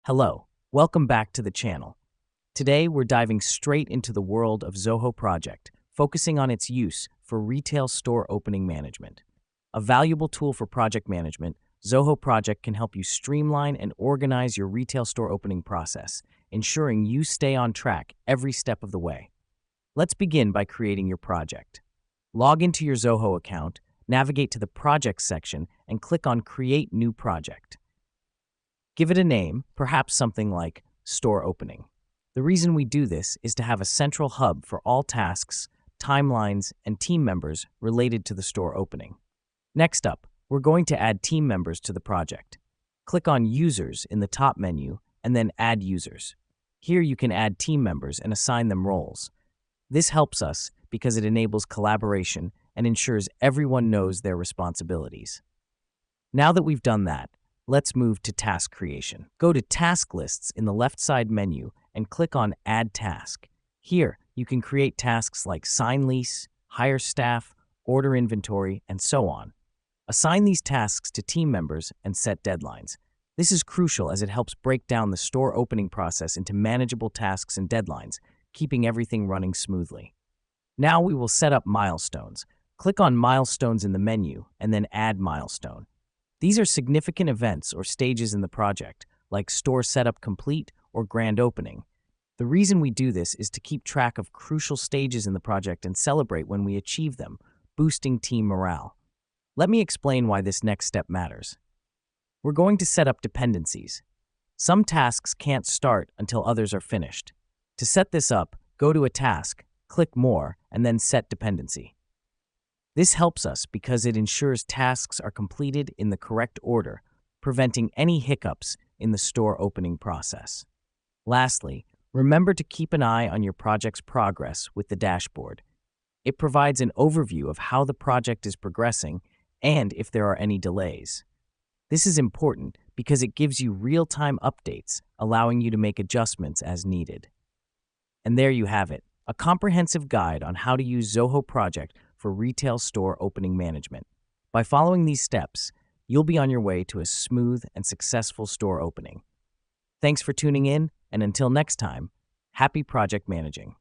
Hello, welcome back to the channel. Today we're diving straight into the world of Zoho Project, focusing on its use for retail store opening management. A valuable tool for project management, Zoho Project can help you streamline and organize your retail store opening process, ensuring you stay on track every step of the way. Let's begin by creating your project. Log into your Zoho account, navigate to the Projects section, and click on Create New Project. Give it a name, perhaps something like Store Opening. The reason we do this is to have a central hub for all tasks, timelines, and team members related to the store opening. Next up, we're going to add team members to the project. Click on Users in the top menu and then Add Users. Here you can add team members and assign them roles. This helps us because it enables collaboration and ensures everyone knows their responsibilities. Now that we've done that, let's move to task creation. Go to Task Lists in the left side menu and click on Add Task. Here, you can create tasks like sign lease, hire staff, order inventory, and so on. Assign these tasks to team members and set deadlines. This is crucial as it helps break down the store opening process into manageable tasks and deadlines, keeping everything running smoothly. Now we will set up milestones. Click on Milestones in the menu and then Add Milestone. These are significant events or stages in the project, like store setup complete or grand opening. The reason we do this is to keep track of crucial stages in the project and celebrate when we achieve them, boosting team morale. Let me explain why this next step matters. We're going to set up dependencies. Some tasks can't start until others are finished. To set this up, go to a task, click More, and then Set Dependency. This helps us because it ensures tasks are completed in the correct order, preventing any hiccups in the store opening process. Lastly, remember to keep an eye on your project's progress with the dashboard. It provides an overview of how the project is progressing and if there are any delays. This is important because it gives you real-time updates, allowing you to make adjustments as needed. And there you have it, a comprehensive guide on how to use Zoho Project for retail store opening management. By following these steps, you'll be on your way to a smooth and successful store opening. Thanks for tuning in, and until next time, happy project managing.